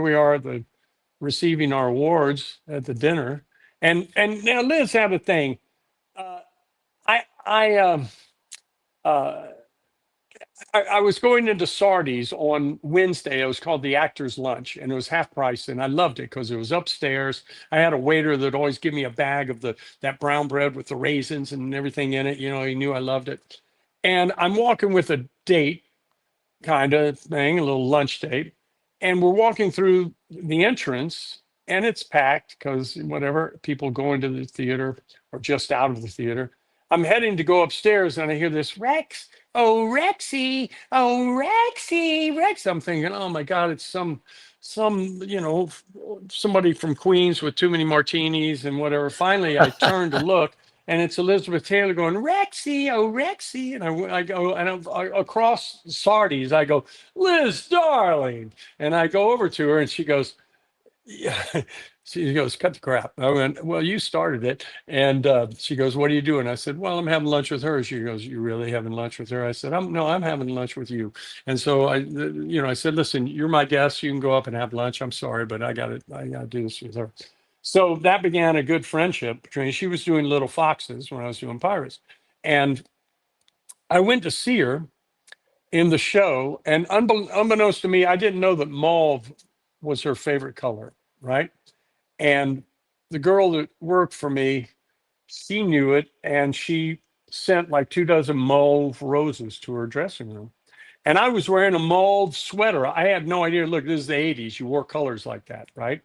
we are at the receiving our awards at the dinner, and now Liz had a thing. Uh, I I was going into Sardi's on Wednesday. It was called the Actors Lunch, and it was half price, and I loved it because it was upstairs. I had a waiter that always give me a bag of the that brown bread with the raisins and everything in it. You know, he knew I loved it. And I'm walking with a date kind of thing, a little lunch date, and we're walking through the entrance, and it's packed because whatever people going to the theater or just out of the theater. I'm heading to go upstairs, and I hear this Rex. Oh, Rexy. Oh, Rexy. Rex. I'm thinking, oh my God, it's somebody from Queens with too many martinis and whatever. Finally, I turn to look, and it's Elizabeth Taylor going, Rexy, oh, Rexy. And I go, and across Sardi's, I go, Liz, darling. And I go over to her, and she goes, yeah. She goes, cut the crap. I went, well, you started it. And she goes, what are you doing? I said, well, I'm having lunch with her. She goes, you really having lunch with her? I said, no, I'm having lunch with you. And so I said, listen, you're my guest. You can go up and have lunch. I'm sorry, but I gotta do this with her. So that began a good friendship between, she was doing Little Foxes when I was doing Pirates. And I went to see her in the show. And unbeknownst to me, I didn't know that mauve was her favorite color, right? And the girl that worked for me, she knew it, and she sent like 2 dozen mauve roses to her dressing room. And I was wearing a mauve sweater. I had no idea. Look, this is the 80s. You wore colors like that, right?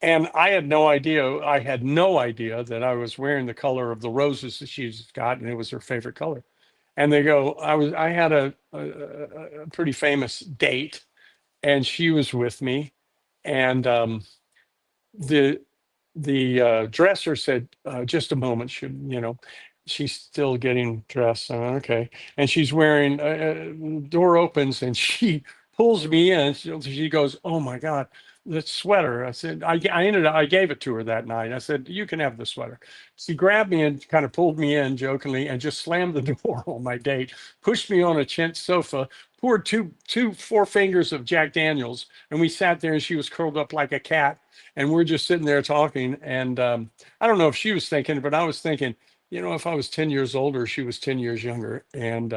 And I had no idea. I had no idea that I was wearing the color of the roses that she's got, and it was her favorite color. And they go, I had a pretty famous date, and she was with me, and the dresser said, just a moment, she's still getting dressed. Okay. And she's wearing, door opens, and she pulls me in. She goes, oh my God, the sweater. I said, I gave it to her that night. I said, you can have the sweater. She grabbed me and kind of pulled me in jokingly and just slammed the door on my date, pushed me on a chintz sofa, poured four fingers of Jack Daniels. And we sat there, and she was curled up like a cat, and we're just sitting there talking. And I don't know if she was thinking, but I was thinking, if I was 10 years older, she was 10 years younger. And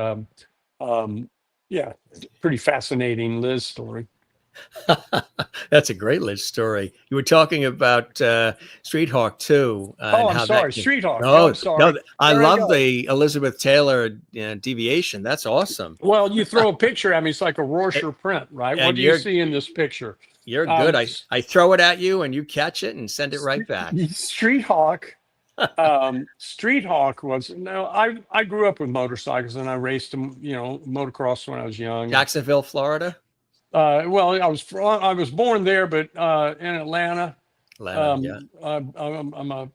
um, yeah, pretty fascinating Liz story. That's a great Liz story. You were talking about Street Hawk too, Oh, and I'm how that sorry, came. Street Hawk. Oh, No, I'm sorry. no, I There I love go. the Elizabeth Taylor deviation. That's awesome. Well, you throw a picture at me, it's like a Rorschach print, right? What And do you see in this picture? you're good. Um, I throw it at you, and you catch it and send it right Street, back. Street Hawk. Street Hawk was no. I grew up with motorcycles, and I raced them, motocross when I was young. And Jacksonville, Florida. well, I was born there, but in Atlanta. Atlanta, yeah. I'm a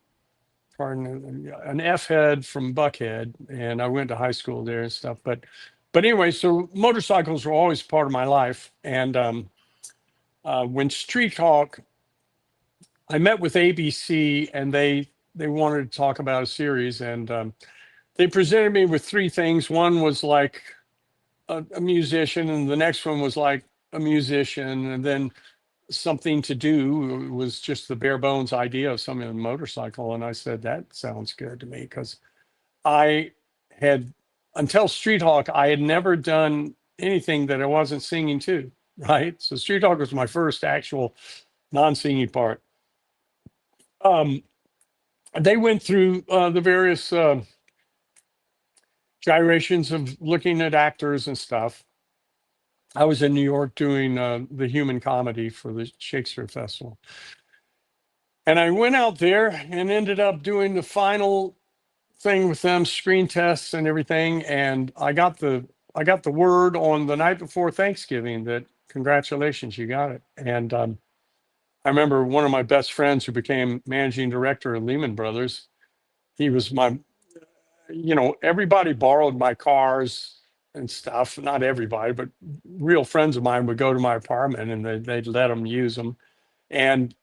pardon an F head from Buckhead, and I went to high school there and stuff. But anyway, so motorcycles were always part of my life. And when Street Hawk, I met with ABC, and they wanted to talk about a series, and they presented me with three things. One was like a musician, and the next one was like a musician, and then something to do was just the bare bones idea of something on a motorcycle. And I said, that sounds good to me, because I had, until Street Hawk, I had never done anything that I wasn't singing to, right? So Street Hawk was my first actual non-singing part. Um, they went through the various gyrations of looking at actors and stuff. I was in New York doing the human comedy for the Shakespeare Festival. And I went out there and ended up doing the final thing with them, screen tests and everything. And I got the word on the night before Thanksgiving that congratulations, you got it. And I remember one of my best friends who became managing director of Lehman Brothers. He was everybody borrowed my cars and stuff. Not everybody, but real friends of mine would go to my apartment, and they'd let them use them. And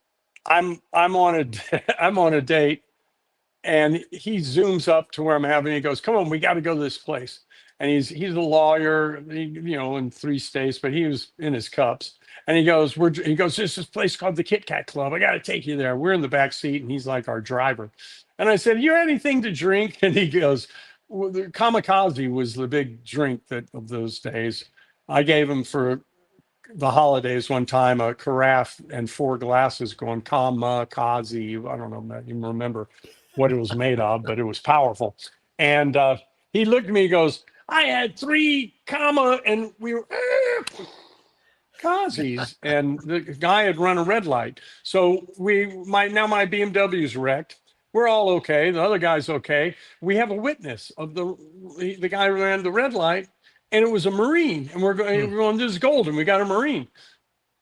I'm on a I'm on a date, and he zooms up to where I'm having. He goes, "Come on, we got to go to this place." and he's a lawyer, in 3 states, but he was in his cups. And he goes, there's this place called the Kit Kat Club. I got to take you there. We're in the back seat, and he's like our driver. And I said, you have anything to drink? And he goes, well, the kamikaze was the big drink of those days. I gave him for the holidays one time a carafe and 4 glasses going kamikaze. I don't know, I even remember what it was made of, but it was powerful. And he looked at me, he goes, I had 3 comma, and we were Kazis, and the guy had run a red light. So my BMW's wrecked. We're all okay. The other guy's okay. We have a witness of the guy who ran the red light, and it was a Marine. And we're going, this is golden. We got a Marine,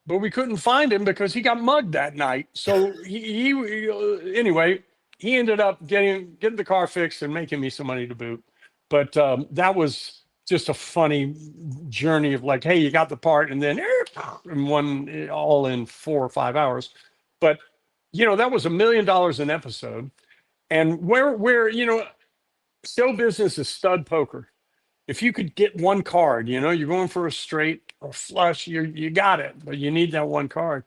but we couldn't find him because he got mugged that night. So anyway, he ended up getting the car fixed and making me some money to boot. But that was just a funny journey of like, hey, you got the part, and then one all in 4 or 5 hours. But that was $1 million an episode. And where show business is stud poker. If you could get one card, you're going for a straight or flush, you got it, but you need that one card.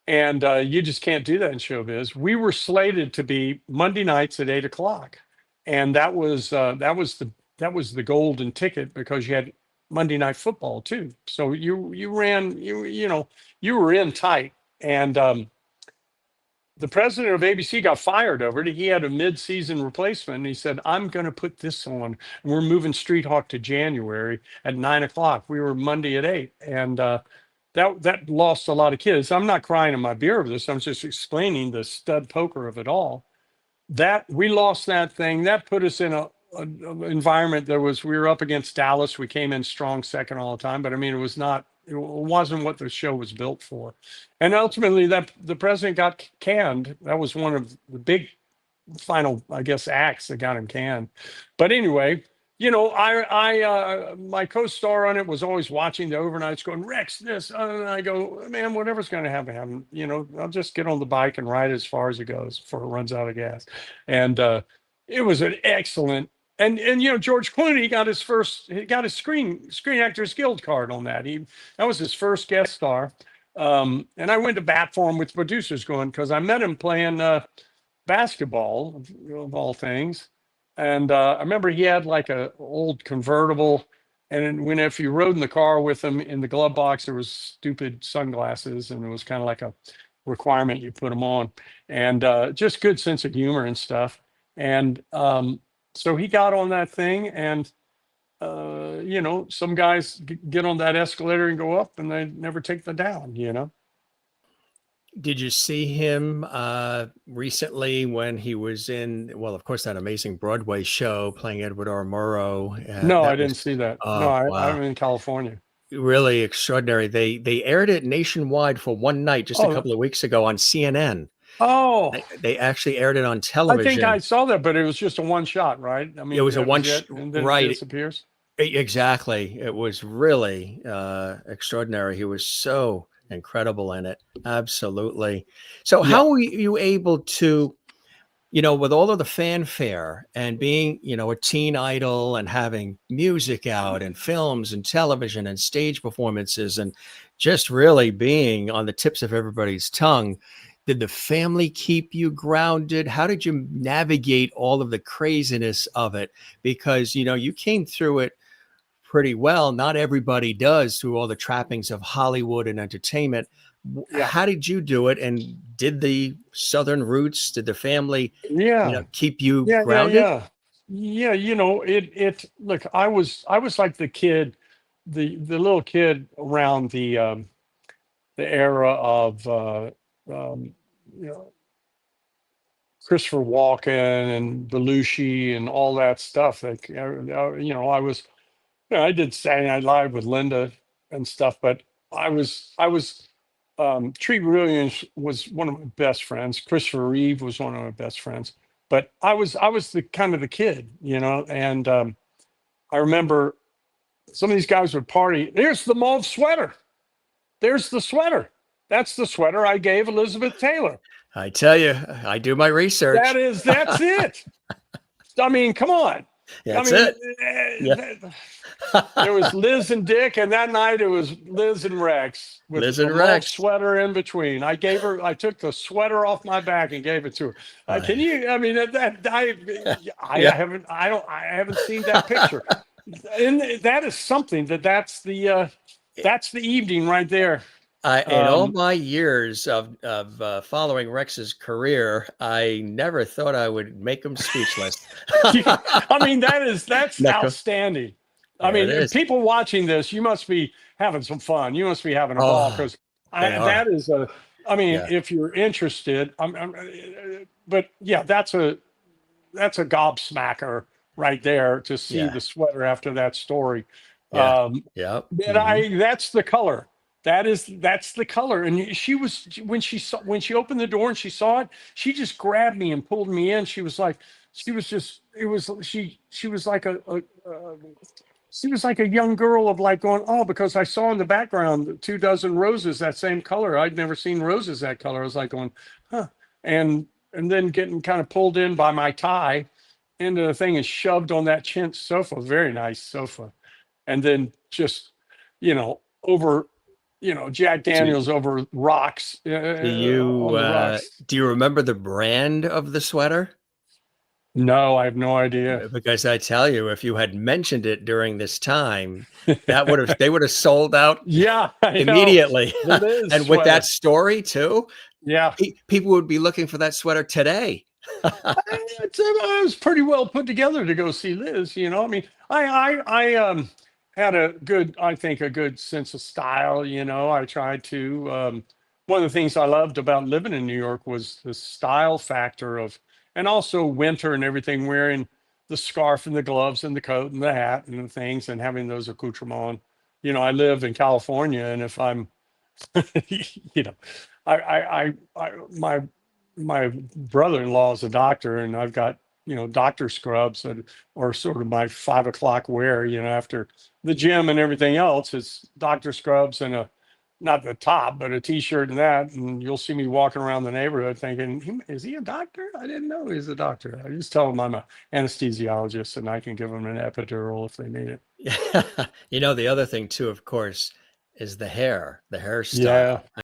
And you just can't do that in showbiz. We were slated to be Monday nights at 8 o'clock. And that was the golden ticket, because you had Monday Night Football too. So you were in tight. And the president of ABC got fired over it. He had a mid-season replacement. And he said, I'm going to put this on. And we're moving Street Hawk to January at 9 o'clock. We were Monday at 8. And that lost a lot of kids. I'm not crying in my beer over this. I'm just explaining the stud poker of it all. That we lost that thing. That put us in a environment we were up against Dallas. We came in strong second all the time, but I mean, it wasn't what the show was built for. And ultimately the president got canned. That was one of the big final, I guess, acts that got him canned. But anyway, my co-star on it was always watching the overnights going, Rex, this, and I go, man, whatever's going to happen, I'll just get on the bike and ride as far as it goes before it runs out of gas. And it was an excellent, and George Clooney got his Screen Actors Guild card on that. That was his first guest star. And I went to bat for him with producers going, because I met him playing basketball, of all things. And I remember he had like a old convertible, and if you rode in the car with him, in the glove box there was stupid sunglasses, and it was kind of like a requirement you put them on, and just good sense of humor and stuff. And so he got on that thing, and some guys get on that escalator and go up, and they never take the down. Did you see him recently when he was in, well, of course, that amazing Broadway show playing Edward R. Murrow? No, I didn't see that. Oh, No, wow. I'm in California. Really extraordinary. They aired it nationwide for one night just a couple of weeks ago on CNN. Oh, They actually aired it on I television. think I saw that, but it was just a one shot, right? I mean, It was a one and then right. it disappears. Exactly. It was really extraordinary. He was so incredible in it. Absolutely. So how were you able to, with all of the fanfare and being, a teen idol and having music out and films and television and stage performances and just really being on the tips of everybody's tongue, did the family keep you grounded? How did you navigate all of the craziness of it? Because, you came through it pretty well. Not everybody does, through all the trappings of Hollywood and entertainment. How did you do it? And did the Southern roots, did the family, keep you grounded? Yeah. Look, I was like the kid, the little kid around the era of, Christopher Walken and Belushi and all that stuff. Like, I did Saturday Night Live with Linda and stuff, but I was Treat Williams was one of my best friends. Christopher Reeve was one of my best friends, but I was the kind of the kid, and I remember some of these guys would party. There's the mauve sweater. There's the sweater. That's the sweater I gave Elizabeth Taylor. I tell you, I do my research. That's it. I mean, come on. I That's mean, it. Yeah. there was Liz and Dick, and that night it was Liz and Rex with Liz a and mauve Rex. sweater in between. I took the sweater off my back and gave it to her. Uh, Can you? I mean, yeah. I haven't seen that picture, and that is something that's the evening right there. In all Um, my years of following Rex's career, I never thought I would make him speechless. I mean, that's Necco. outstanding. I There it mean, is. people watching this, you must be having some fun. You must be having a ball Oh, because they are. that is a. I mean, Yeah. if you're interested, but yeah, that's a gobsmacker right there to see Yeah. the sweater after that story. Yeah. Um, Yeah. but Hmm. that's the color. That's the color. And she was when she opened the door and she saw it, she just grabbed me and pulled me in. She was like, she was just it was she was like she was like a young girl of like going, oh, because I saw in the background 2 dozen roses that same color. I'd never seen roses that color. I was like going, huh. And then getting kind of pulled in by my tie into the thing and shoved on that chintz sofa, very nice sofa. And then just, over, Jack Do, Daniels over rocks on the rocks. do you remember the brand of the sweater? No, I have no idea. Because I tell you, if you had mentioned it during this time, they would have sold out Yeah, I know. immediately. The Liz And with that sweater. story too, Yeah. people would be looking for that sweater today. I was pretty well put together to go see Liz. I mean, I had I think a good sense of style. I tried to. One of the things I loved about living in New York was the style factor of, and also winter and everything, wearing the scarf and the gloves and the coat and the hat and the things, and having those accoutrements. I live in California, and if I'm you know, my brother-in-law is a doctor, and I've got doctor scrubs that are sort of my 5 o'clock wear. After the gym and everything else, it's doctor scrubs and a not the top, but a t-shirt and that, and you'll see me walking around the neighborhood thinking, is he a doctor? I didn't know he's a doctor. I just tell him I'm a anesthesiologist and I can give them an epidural if they need it. The other thing too, of course, is the hair, the hairstyle. Yeah.